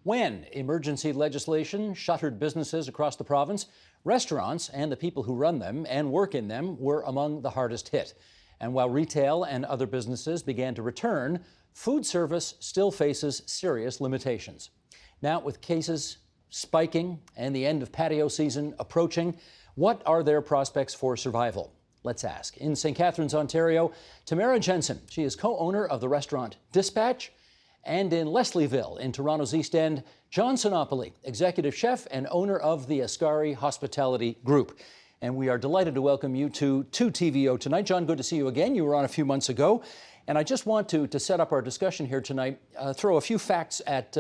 When emergency legislation shuttered businesses across the province, restaurants and the people who run them and work in them were among the hardest hit. And while retail and other businesses began to return, food service still faces serious limitations. Now, with cases spiking and the end of patio season approaching, what are their prospects for survival? Let's ask. In St. Catharines, Ontario, Tamara Jensen. She is co-owner of the restaurant Dispatch. And in Leslieville, in Toronto's East End, John Sinopoli, executive chef and owner of the Ascari Hospitality Group. And we are delighted to welcome you to TVO tonight. John, good to see you again. You were on a few months ago. And I just want to set up our discussion here tonight, throw a few facts at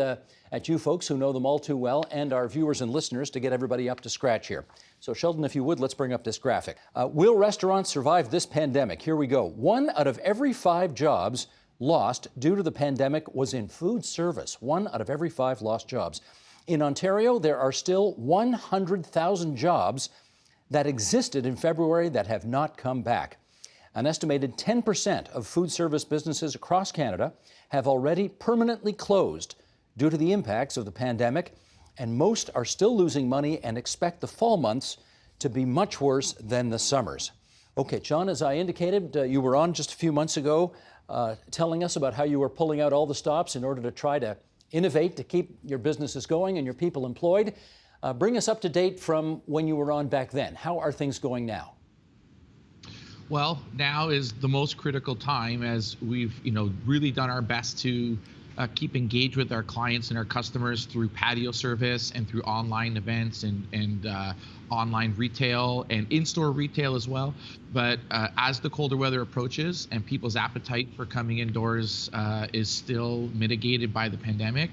you folks who know them all too well, and our viewers and listeners to get everybody up to scratch here. So Sheldon, if you would, let's bring up this graphic. Will restaurants survive this pandemic? Here we go. 1 out of every 5 jobs lost due to the pandemic was in food service. 1 out of every 5 lost jobs. In Ontario, there are still 100,000 jobs that existed in February that have not come back. An estimated 10% of food service businesses across Canada have already permanently closed due to the impacts of the pandemic, and most are still losing money and expect the fall months to be much worse than the summers. Okay, John, as I indicated, you were on just a few months ago telling us about how you were pulling out all the stops in order to try to innovate to keep your businesses going and your people employed. Bring us up to date from when you were on back then. How are things going now? Well, now is the most critical time as we've, really done our best to keep engaged with our clients and our customers through patio service and through online events and online retail and in-store retail as well. But as the colder weather approaches and people's appetite for coming indoors is still mitigated by the pandemic,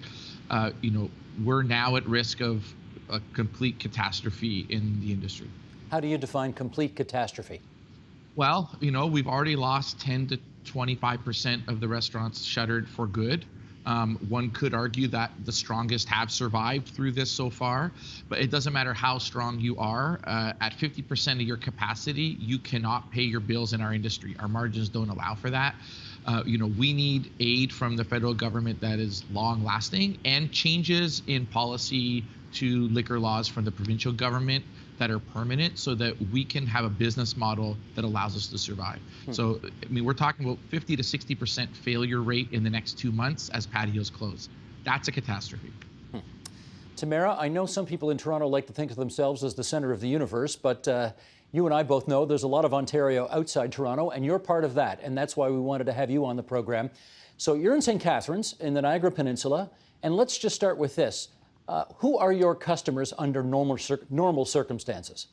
we're now at risk of a complete catastrophe in the industry. How do you define complete catastrophe? Well, we've already lost 10 to 25% of the restaurants shuttered for good. One could argue that the strongest have survived through this so far, but it doesn't matter how strong you are. At 50% of your capacity, you cannot pay your bills in our industry. Our margins don't allow for that. We need aid from the federal government that is long lasting and changes in policy to liquor laws from the provincial government that are permanent so that we can have a business model that allows us to survive. So, we're talking about 50 to 60% failure rate in the next 2 months as patios close. That's a catastrophe. Tamara, I know some people in Toronto like to think of themselves as the center of the universe, but you and I both know there's a lot of Ontario outside Toronto, and you're part of that, and that's why we wanted to have you on the program. So you're in St. Catharines, in the Niagara Peninsula, and let's just start with this. Who are your customers under normal circumstances?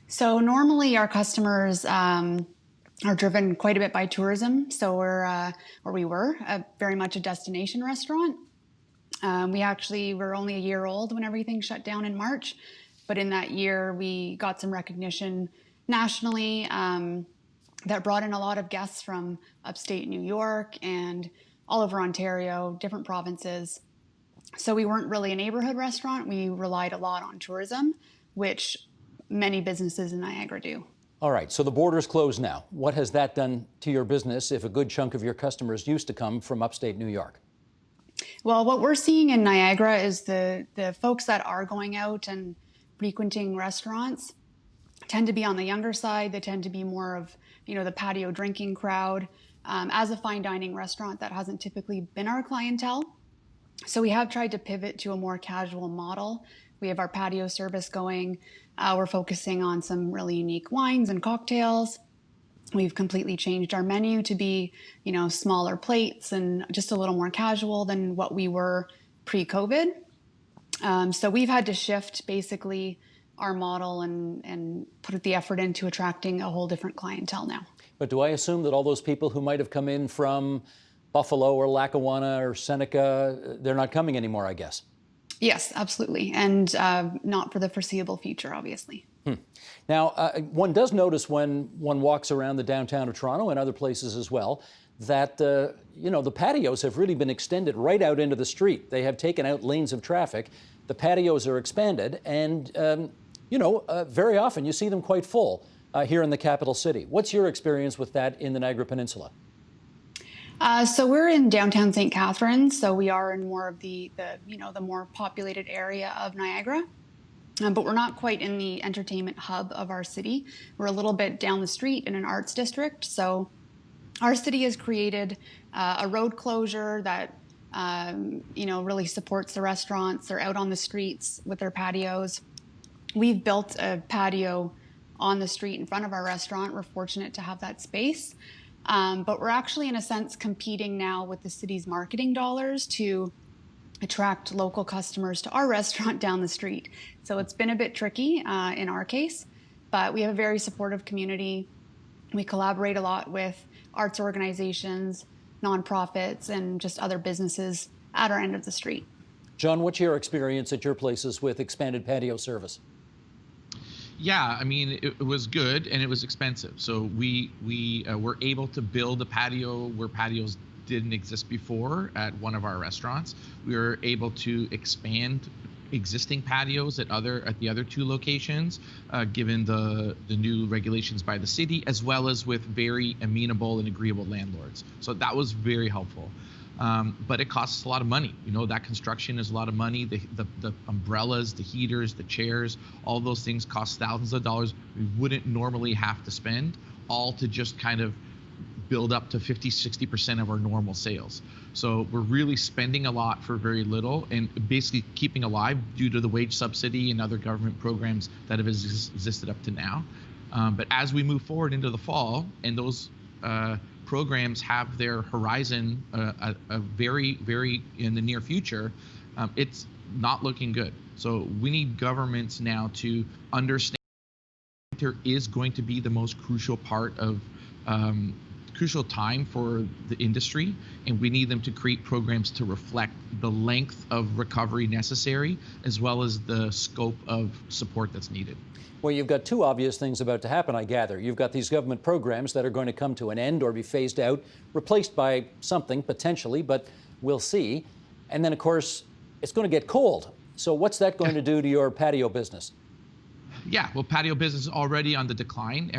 So normally our customers are driven quite a bit by tourism. So we were very much a destination restaurant. We were only a year old when everything shut down in March. But in that year, we got some recognition nationally that brought in a lot of guests from upstate New York and all over Ontario, different provinces. So we weren't really a neighborhood restaurant. We relied a lot on tourism, which many businesses in Niagara do. All right, so the border's closed now. What has that done to your business if a good chunk of your customers used to come from upstate New York? Well, what we're seeing in Niagara is the folks that are going out and frequenting restaurants tend to be on the younger side. They tend to be more of, the patio drinking crowd. As a fine dining restaurant, that hasn't typically been our clientele. So we have tried to pivot to a more casual model. We have our patio service going. We're focusing on some really unique wines and cocktails. We've completely changed our menu to be, smaller plates and just a little more casual than what we were pre-COVID. So we've had to shift basically our model and put the effort into attracting a whole different clientele now. But do I assume that all those people who might have come in from Buffalo or Lackawanna or Seneca, they're not coming anymore, I guess? Yes, absolutely. And not for the foreseeable future, obviously. Now, one does notice when one walks around the downtown of Toronto and other places as well, that, the patios have really been extended right out into the street. They have taken out lanes of traffic. The patios are expanded and, very often you see them quite full here in the capital city. What's your experience with that in the Niagara Peninsula? So we're in downtown St. Catharines, so we are in more of the more populated area of Niagara. But we're not quite in the entertainment hub of our city. We're a little bit down the street in an arts district. So our city has created a road closure that really supports the restaurants. They're out on the streets with their patios. We've built a patio on the street in front of our restaurant. We're fortunate to have that space. But we're actually, in a sense, competing now with the city's marketing dollars to attract local customers to our restaurant down the street. So it's been a bit tricky in our case, but we have a very supportive community. We collaborate a lot with arts organizations, nonprofits, and just other businesses at our end of the street. John, what's your experience at your places with expanded patio service? Yeah, I mean, it was good and it was expensive. So we were able to build a patio where patios didn't exist before at one of our restaurants. We were able to expand existing patios at the other two locations, given the new regulations by the city, as well as with very amenable and agreeable landlords. So that was very helpful. But it costs a lot of money. You know, that construction is a lot of money. The umbrellas, the heaters, the chairs, all those things cost thousands of dollars we wouldn't normally have to spend, all to just kind of build up to 50-60% of our normal sales. So we're really spending a lot for very little and basically keeping alive due to the wage subsidy and other government programs that have existed up to now. But as we move forward into the fall and those programs have their horizon a very, very in the near future, it's not looking good. So we need governments now to understand winter is going to be the most crucial part of crucial time for the industry, and we need them to create programs to reflect the length of recovery necessary as well as the scope of support that's needed. Well, you've got two obvious things about to happen, I gather. You've got these government programs that are going to come to an end or be phased out, replaced by something potentially, but we'll see. And then, of course, it's going to get cold. So what's that going to do to your patio business? Yeah, well, patio business is already on the decline.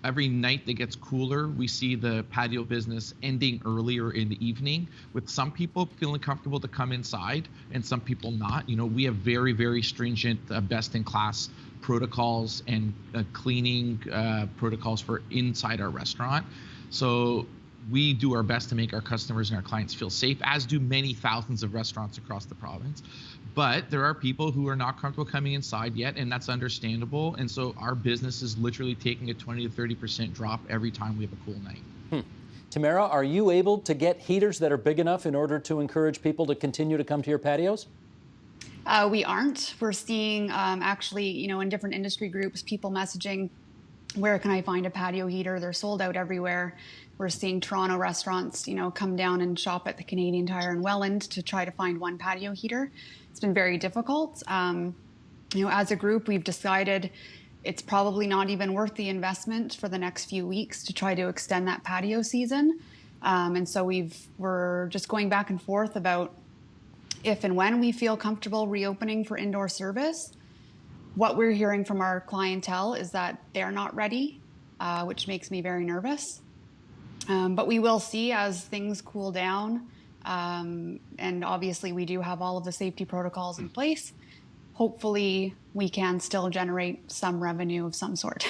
Every night that gets cooler, we see the patio business ending earlier in the evening, with some people feeling comfortable to come inside and some people not. You know, we have very, very stringent, best-in-class protocols and cleaning protocols for inside our restaurant. So we do our best to make our customers and our clients feel safe, as do many thousands of restaurants across the province. But there are people who are not comfortable coming inside yet, and that's understandable. And so our business is literally taking a 20 to 30% drop every time we have a cool night. Tamara, are you able to get heaters that are big enough in order to encourage people to continue to come to your patios? We aren't. We're seeing actually, in different industry groups, people messaging, where can I find a patio heater? They're sold out everywhere. We're seeing Toronto restaurants, come down and shop at the Canadian Tire in Welland to try to find one patio heater. It's been very difficult. As a group, we've decided it's probably not even worth the investment for the next few weeks to try to extend that patio season. And so we're just going back and forth about if and when we feel comfortable reopening for indoor service. What we're hearing from our clientele is that they're not ready, which makes me very nervous. But we will see as things cool down. And obviously we do have all of the safety protocols in place. Hopefully we can still generate some revenue of some sort.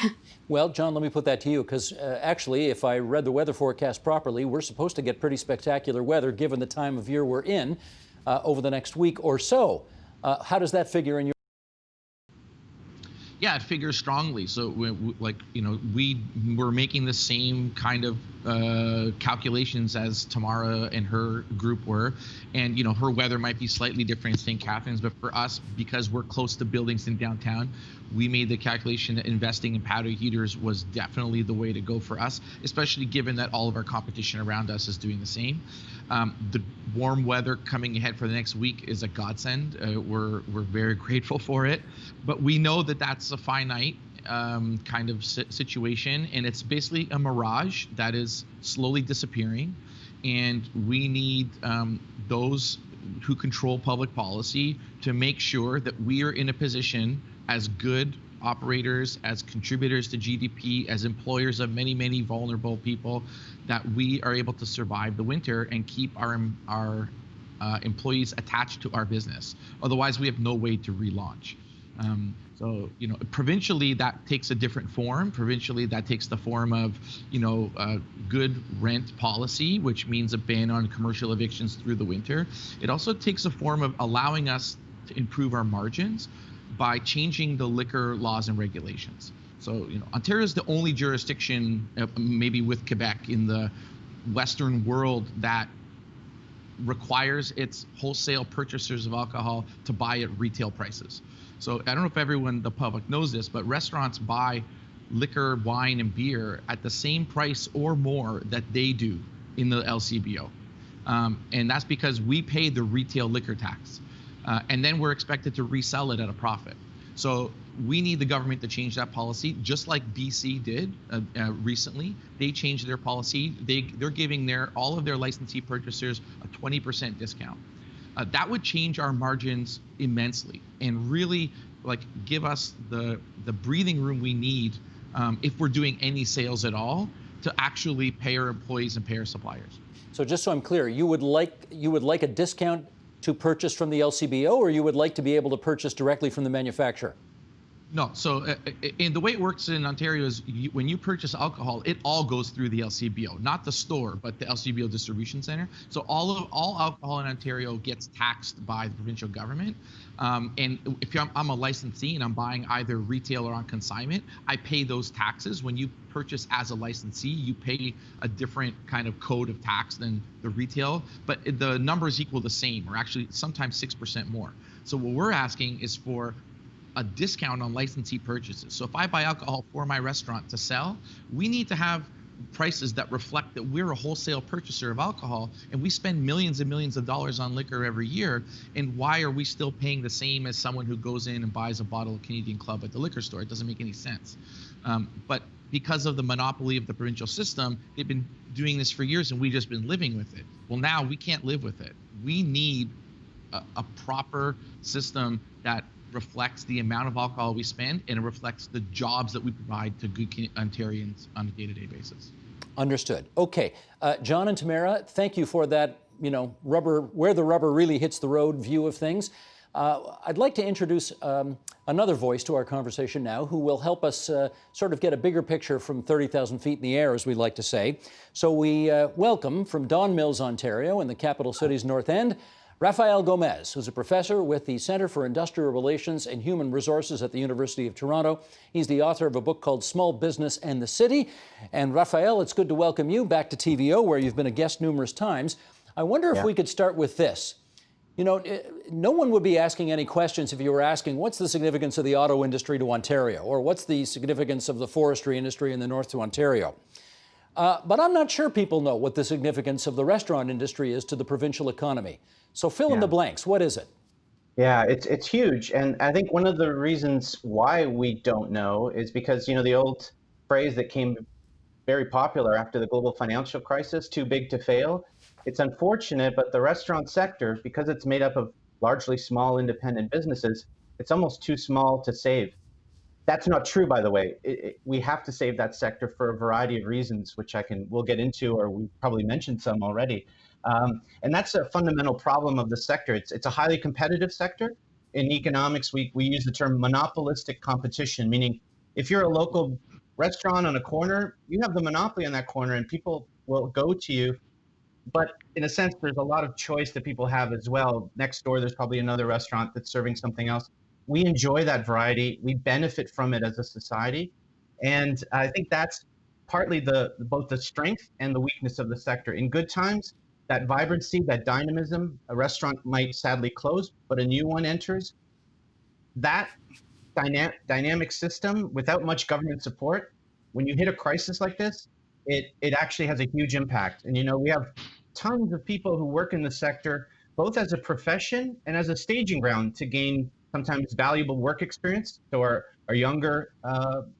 Well, John, let me put that to you, because actually, if I read the weather forecast properly, we're supposed to get pretty spectacular weather given the time of year we're in over the next week or so. How does that figure in your... Yeah, it figures strongly. So, we were making the same kind of calculations as Tamara and her group were. And, her weather might be slightly different in St. Catharines, but for us, because we're close to buildings in downtown, we made the calculation that investing in patio heaters was definitely the way to go for us, especially given that all of our competition around us is doing the same. The warm weather coming ahead for the next week is a godsend. We're very grateful for it, but we know that that's a finite kind of situation, and it's basically a mirage that is slowly disappearing. And we need those who control public policy to make sure that we are in a position as good operators, as contributors to GDP, as employers of many, many vulnerable people, that we are able to survive the winter and keep our employees attached to our business. Otherwise, we have no way to relaunch. So, provincially, that takes a different form. Provincially, that takes the form of, good rent policy, which means a ban on commercial evictions through the winter. It also takes a form of allowing us to improve our margins by changing the liquor laws and regulations. So, Ontario is the only jurisdiction, maybe with Quebec, in the Western world that requires its wholesale purchasers of alcohol to buy at retail prices. So I don't know if everyone, the public, knows this, but restaurants buy liquor, wine, and beer at the same price or more that they do in the LCBO. And that's because we pay the retail liquor tax. And then we're expected to resell it at a profit. So we need the government to change that policy, just like BC did recently. They changed their policy. They're giving all of their licensee purchasers a 20% discount. That would change our margins immensely and really give us the breathing room we need if we're doing any sales at all to actually pay our employees and pay our suppliers. So just so I'm clear, you would like a discount to purchase from the LCBO, or you would like to be able to purchase directly from the manufacturer? No. So and the way it works in Ontario is when you purchase alcohol, it all goes through the LCBO, not the store, but the LCBO distribution center. So all alcohol in Ontario gets taxed by the provincial government. And if I'm a licensee and I'm buying either retail or on consignment, I pay those taxes. When you purchase as a licensee, you pay a different kind of code of tax than the retail, but the numbers equal the same, or actually sometimes 6% more. So what we're asking is for a discount on licensee purchases. So if I buy alcohol for my restaurant to sell, we need to have prices that reflect that we're a wholesale purchaser of alcohol and we spend millions and millions of dollars on liquor every year. And why are we still paying the same as someone who goes in and buys a bottle of Canadian Club at the liquor store? It doesn't make any sense. But because of the monopoly of the provincial system, they've been doing this for years and we've just been living with it. Well, now we can't live with it. We need a proper system that reflects the amount of alcohol we spend, and it reflects the jobs that we provide to good Ontarians on a day-to-day basis. Understood. Okay, John and Tamara, thank you for that, where the rubber really hits the road view of things. I'd like to introduce another voice to our conversation now who will help us sort of get a bigger picture from 30,000 feet in the air, as we like to say. So we welcome from Don Mills, Ontario, in the capital city's North End, Raoul Gomez, who's a professor with the Centre for Industrial Relations and Human Resources at the University of Toronto. He's the author of a book called Small Business and the City. And Raphael, it's good to welcome you back to TVO, where you've been a guest numerous times. I wonder if we could start with this. No one would be asking any questions if you were asking, what's the significance of the auto industry to Ontario? Or what's the significance of the forestry industry in the north to Ontario? But I'm not sure people know what the significance of the restaurant industry is to the provincial economy. So fill in the blanks. What is it? Yeah, it's huge. And I think one of the reasons why we don't know is because, the old phrase that came very popular after the global financial crisis, too big to fail. It's unfortunate, but the restaurant sector, because it's made up of largely small independent businesses, it's almost too small to save. That's not true, by the way. We have to save that sector for a variety of reasons, which we'll get into, or we probably mentioned some already. And that's a fundamental problem of the sector. It's a highly competitive sector. In economics, we use the term monopolistic competition, meaning if you're a local restaurant on a corner, you have the monopoly on that corner and people will go to you. But in a sense, there's a lot of choice that people have as well. Next door, there's probably another restaurant that's serving something else. We enjoy that variety. We benefit from it as a society. And I think that's partly both the strength and the weakness of the sector. In good times, that vibrancy, that dynamism, a restaurant might sadly close, but a new one enters. That dynamic system, without much government support, when you hit a crisis like this, it actually has a huge impact. And we have tons of people who work in the sector, both as a profession and as a staging ground to gain sometimes valuable work experience. So our younger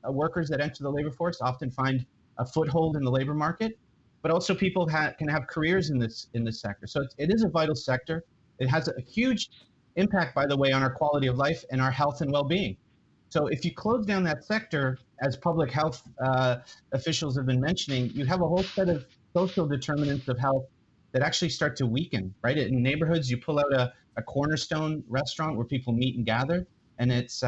workers that enter the labor force often find a foothold in the labor market. But also people can have careers in this sector. So it is a vital sector. It has a huge impact, by the way, on our quality of life and our health and well-being. So if you close down that sector, as public health officials have been mentioning, you have a whole set of social determinants of health that actually start to weaken, right? In neighborhoods, you pull out a cornerstone restaurant where people meet and gather, and it's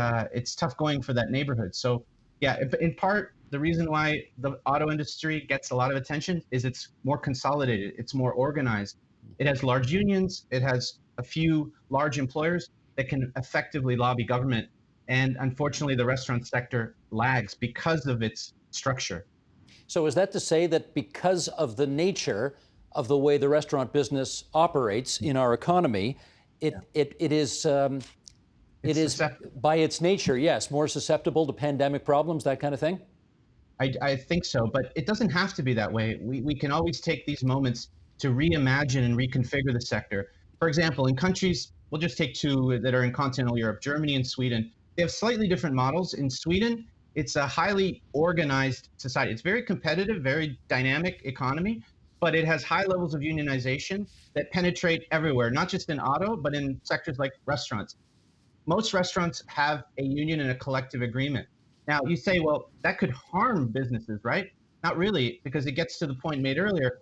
tough going for that neighborhood. So yeah, in part, the reason why the auto industry gets a lot of attention is it's more consolidated, it's more organized. It has large unions, it has a few large employers that can effectively lobby government. And unfortunately, the restaurant sector lags because of its structure. So is that to say that because of the nature of the way the restaurant business operates in our economy, it is by its nature, yes, more susceptible to pandemic problems, that kind of thing? I think so, but it doesn't have to be that way. We can always take these moments to reimagine and reconfigure the sector. For example, in countries, we'll just take two that are in continental Europe, Germany and Sweden, they have slightly different models. In Sweden, it's a highly organized society. It's very competitive, very dynamic economy, but it has high levels of unionization that penetrate everywhere, not just in auto, but in sectors like restaurants. Most restaurants have a union and a collective agreement. Now, you say, well, that could harm businesses, right? Not really, because it gets to the point made earlier.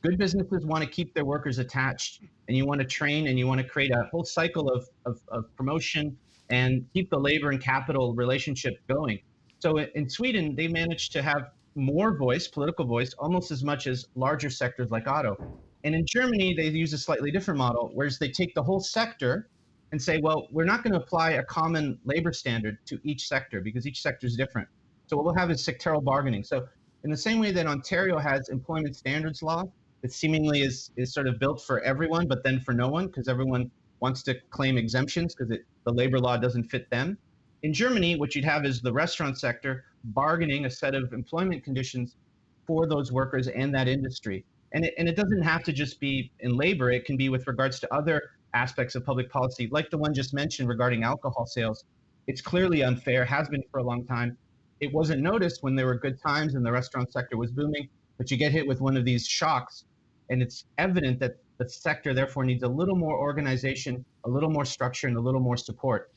Good businesses want to keep their workers attached, and you want to train and you want to create a whole cycle of promotion and keep the labor and capital relationship going. So in Sweden, they managed to have more voice, political voice, almost as much as larger sectors like auto. And in Germany, they use a slightly different model, whereas they take the whole sector and say, well, we're not going to apply a common labor standard to each sector because each sector is different. So what we'll have is sectoral bargaining. So in the same way that Ontario has employment standards law that seemingly is sort of built for everyone, but then for no one because everyone wants to claim exemptions because the labor law doesn't fit them. In Germany, what you'd have is the restaurant sector bargaining a set of employment conditions for those workers and that industry. And it doesn't have to just be in labor. It can be with regards to other aspects of public policy, like the one just mentioned regarding alcohol sales. It's clearly unfair, has been for a long time. It wasn't noticed when there were good times and the restaurant sector was booming, but you get hit with one of these shocks, and it's evident that the sector therefore needs a little more organization, a little more structure, and a little more support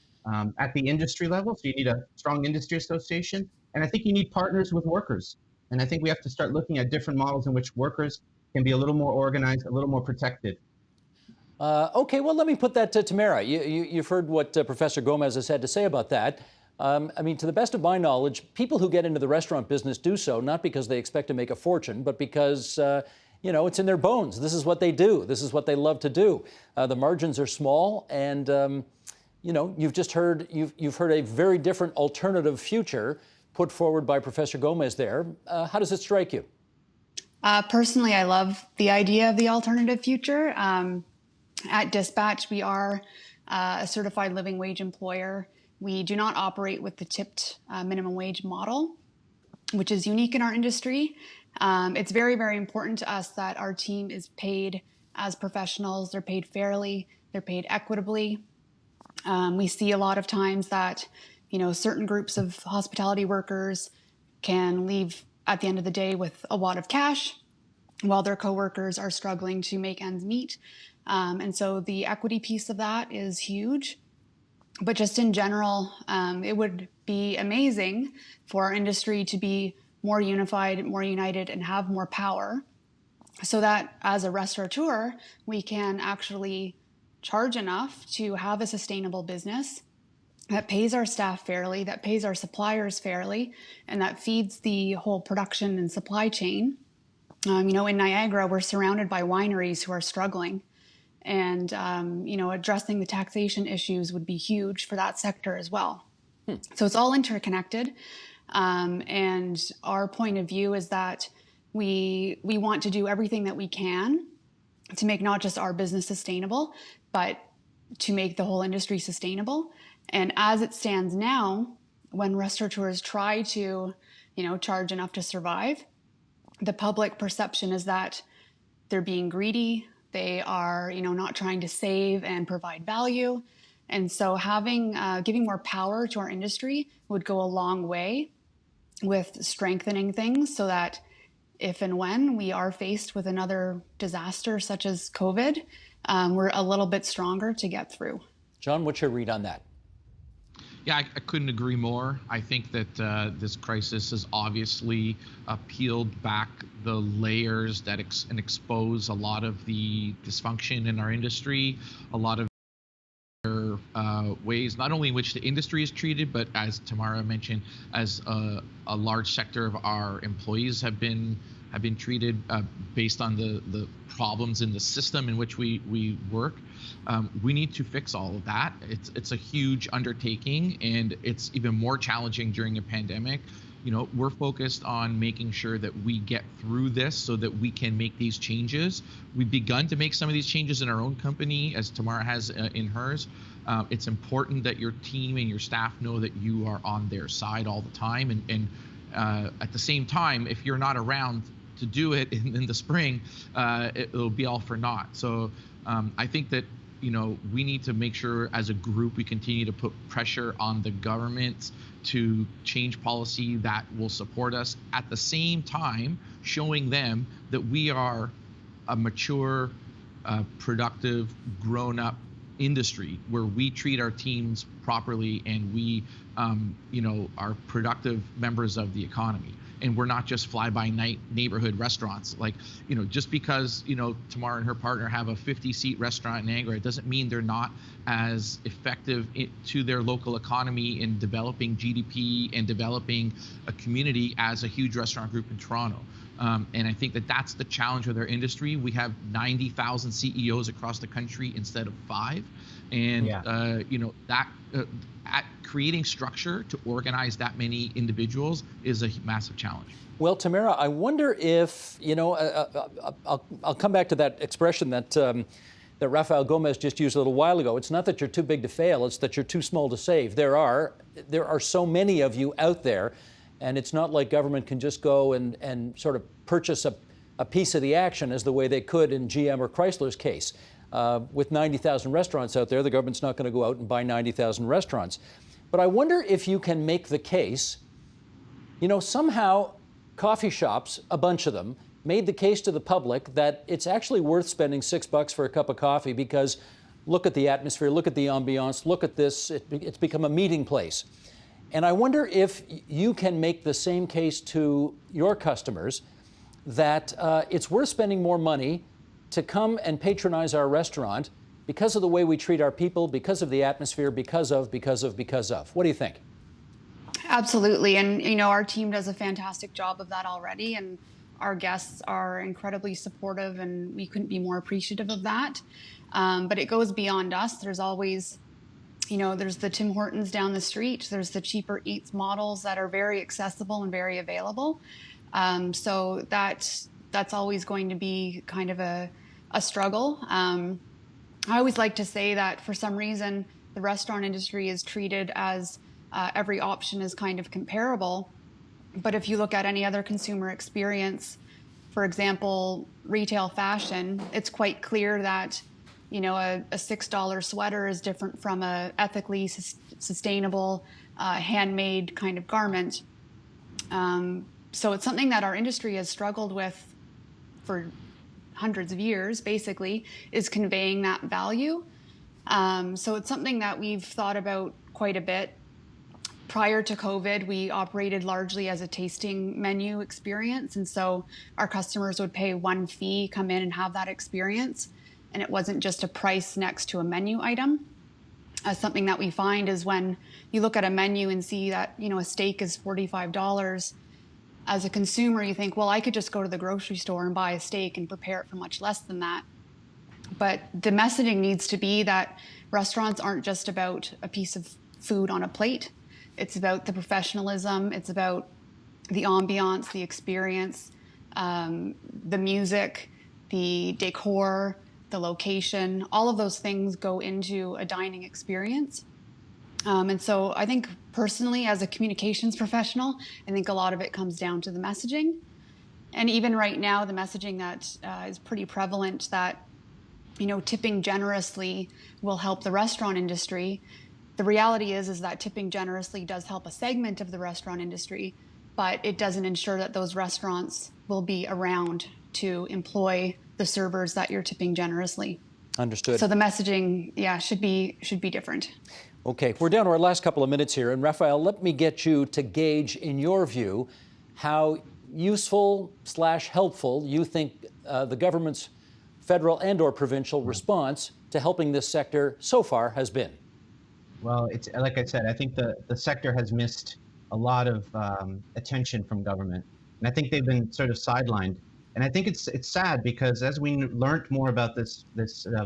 at the industry level. So you need a strong industry association, and I think you need partners with workers. And I think we have to start looking at different models in which workers can be a little more organized, a little more protected. Okay, well, let me put that to Tamara. You've heard what Professor Gomez has had to say about that. I mean, to the best of my knowledge, people who get into the restaurant business do so not because they expect to make a fortune, but because it's in their bones. This is what they do. This is what they love to do. The margins are small, and you've just heard you've heard a very different alternative future put forward by Professor Gomez there. How does it strike you? Personally, I love the idea of the alternative future. At Dispatch, we are a certified living wage employer. We do not operate with the tipped minimum wage model, which is unique in our industry. It's very, very important to us that our team is paid as professionals. They're paid fairly. They're paid equitably. We see a lot of times that, certain groups of hospitality workers can leave at the end of the day with a wad of cash while their coworkers are struggling to make ends meet. And so the equity piece of that is huge. But just in general, it would be amazing for our industry to be more unified, more united, and have more power so that as a restaurateur, we can actually charge enough to have a sustainable business that pays our staff fairly, that pays our suppliers fairly, and that feeds the whole production and supply chain. In Niagara, we're surrounded by wineries who are struggling. And, addressing the taxation issues would be huge for that sector as well. So it's all interconnected. And our point of view is that we want to do everything that we can to make not just our business sustainable, but to make the whole industry sustainable. And as it stands now, when restaurateurs try to, charge enough to survive, the public perception is that they're being greedy. They are, not trying to save and provide value. And so giving more power to our industry would go a long way with strengthening things so that if and when we are faced with another disaster such as COVID, we're a little bit stronger to get through. John, what's your read on that? Yeah, I couldn't agree more. I think that this crisis has obviously peeled back the layers that and expose a lot of the dysfunction in our industry, a lot of ways not only in which the industry is treated, but as Tamara mentioned, as a large sector of our employees have been treated based on the problems in the system in which we work. We need to fix all of that. It's a huge undertaking, and it's even more challenging during a pandemic. You know, we're focused on making sure that we get through this so that we can make these changes. We've begun to make some of these changes in our own company, as Tamara has in hers. It's important that your team and your staff know that you are on their side all the time. And at the same time, if you're not around to do it in the spring, it'll be all for naught. So I think that, you know, we need to make sure as a group we continue to put pressure on the government to change policy that will support us, at the same time showing them that we are a mature, productive, grown-up industry where we treat our teams properly and we you know, are productive members of the economy. And we're not just fly-by-night neighborhood restaurants. Like, you know, just because, you know, Tamara and her partner have a 50-seat restaurant in Niagara, it doesn't mean they're not as effective to their local economy in developing GDP and developing a community as a huge restaurant group in Toronto. And I think that that's the challenge with our industry. We have 90,000 CEOs across the country instead of 5. And, you know, that at creating structure to organize that many individuals is a massive challenge. Well, Tamara, I wonder if, you know, I'll come back to that expression that that Raoul Gomez just used a little while ago. It's not that you're too big to fail, it's that you're too small to save. There are so many of you out there, and it's not like government can just go and sort of purchase a piece of the action as the way they could in GM or Chrysler's case. With 90,000 restaurants out there, the government's not going to go out and buy 90,000 restaurants. But I wonder if you can make the case, you know, somehow coffee shops, a bunch of them, made the case to the public that it's actually worth spending $6 for a cup of coffee because look at the atmosphere, look at the ambiance, look at this, it's become a meeting place. And I wonder if you can make the same case to your customers that it's worth spending more money to come and patronize our restaurant because of the way we treat our people, because of the atmosphere, because of. What do you think? Absolutely. And, you know, our team does a fantastic job of that already. And our guests are incredibly supportive, and we couldn't be more appreciative of that. But it goes beyond us. There's always, you know, there's the Tim Hortons down the street. There's the cheaper eats models that are very accessible and very available. So that's always going to be kind of a struggle. I always like to say that for some reason, the restaurant industry is treated as every option is kind of comparable. But if you look at any other consumer experience, for example, retail fashion, it's quite clear that, you know, a $6 sweater is different from a ethically sustainable, handmade kind of garment. So it's something that our industry has struggled with for hundreds of years, basically, is conveying that value. So it's something that we've thought about quite a bit. Prior to COVID, we operated largely as a tasting menu experience. And so our customers would pay one fee, come in and have that experience. And it wasn't just a price next to a menu item. Something that we find is when you look at a menu and see that, you know, a steak is $45, as a consumer, you think, well, I could just go to the grocery store and buy a steak and prepare it for much less than that. But the messaging needs to be that restaurants aren't just about a piece of food on a plate. It's about the professionalism. It's about the ambiance, the experience, the music, the decor, the location. All of those things go into a dining experience. And so I think personally, as a communications professional, I think a lot of it comes down to the messaging. And even right now, the messaging that is pretty prevalent that, you know, tipping generously will help the restaurant industry. The reality is that tipping generously does help a segment of the restaurant industry, but it doesn't ensure that those restaurants will be around to employ the servers that you're tipping generously. Understood. So the messaging, should be different. Okay, we're down to our last couple of minutes here. And Raphael, let me get you to gauge, in your view, how useful/helpful you think the government's federal and or provincial response to helping this sector so far has been. Well, it's like I said, I think the sector has missed a lot of attention from government. And I think they've been sort of sidelined. And I think it's sad because as we learned more about this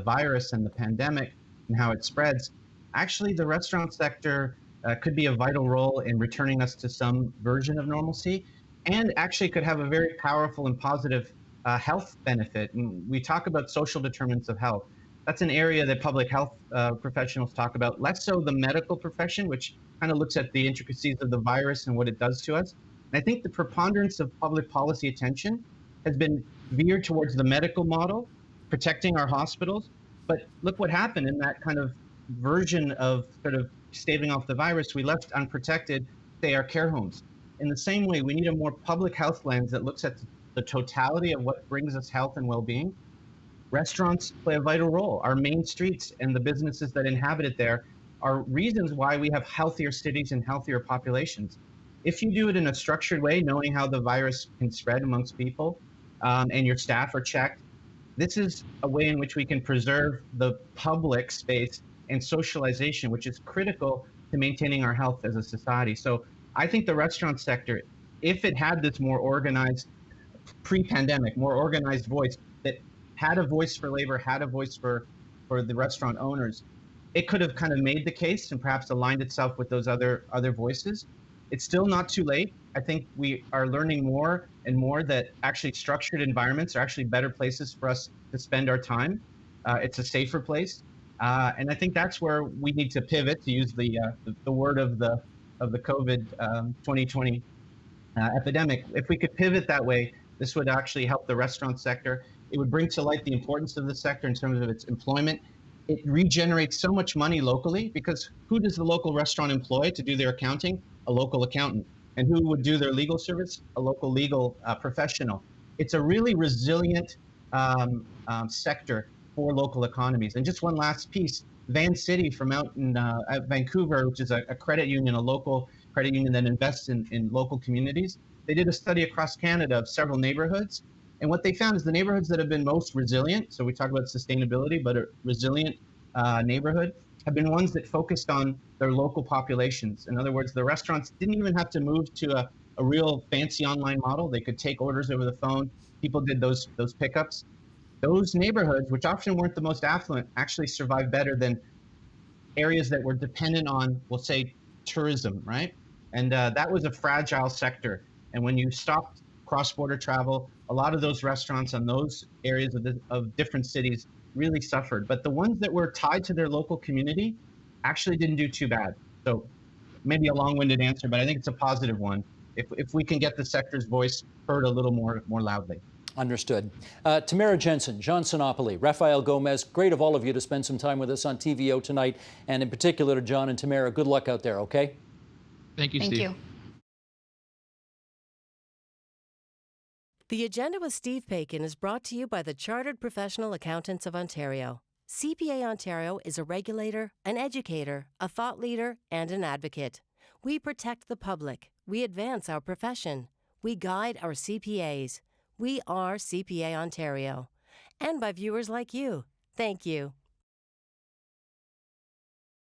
virus and the pandemic and how it spreads, actually the restaurant sector could be a vital role in returning us to some version of normalcy, and actually could have a very powerful and positive health benefit. And we talk about social determinants of health. That's an area that public health professionals talk about, less so the medical profession, which kind of looks at the intricacies of the virus and what it does to us. And I think the preponderance of public policy attention has been veered towards the medical model, protecting our hospitals. But look what happened in that kind of version of sort of staving off the virus. We left unprotected, say, our care homes. In the same way, we need a more public health lens that looks at the totality of what brings us health and well-being. Restaurants play a vital role. Our main streets and the businesses that inhabit it there are reasons why we have healthier cities and healthier populations. If you do it in a structured way, knowing how the virus can spread amongst people, and your staff are checked, this is a way in which we can preserve the public space and socialization, which is critical to maintaining our health as a society. So I think the restaurant sector, if it had this more organized, pre-pandemic, more organized voice that had a voice for labor, had a voice for the restaurant owners, it could have kind of made the case and perhaps aligned itself with those other voices. It's still not too late. I think we are learning more and more that actually structured environments are actually better places for us to spend our time. It's a safer place. And I think that's where we need to pivot, to use the word of the COVID 2020 epidemic. If we could pivot that way, this would actually help the restaurant sector. It would bring to light the importance of the sector in terms of its employment. It regenerates so much money locally, because who does the local restaurant employ to do their accounting? A local accountant. And who would do their legal service? A local legal professional. It's a really resilient sector for local economies. And just one last piece, Van City from out in Vancouver, which is a credit union, a local credit union that invests in local communities. They did a study across Canada of several neighborhoods. And what they found is the neighborhoods that have been most resilient, so we talk about sustainability, but a resilient neighborhood, have been ones that focused on their local populations. In other words, the restaurants didn't even have to move to a real fancy online model. They could take orders over the phone. People did those pickups. Those neighborhoods, which often weren't the most affluent, actually survived better than areas that were dependent on, we'll say, tourism, right? And that was a fragile sector. And when you stopped cross-border travel, a lot of those restaurants in those areas of different cities really suffered. But the ones that were tied to their local community actually didn't do too bad. So maybe a long-winded answer, but I think it's a positive one if we can get the sector's voice heard a little more loudly. Understood. Tamara Jensen, John Sinopoli, Raoul Gomez, great of all of you to spend some time with us on TVO tonight, and in particular to John and Tamara, good luck out there, okay? Thank you, Steve. Thank you. The Agenda with Steve Paikin is brought to you by the Chartered Professional Accountants of Ontario. CPA Ontario is a regulator, an educator, a thought leader, and an advocate. We protect the public. We advance our profession. We guide our CPAs. We are CPA Ontario. And by viewers like you. Thank you.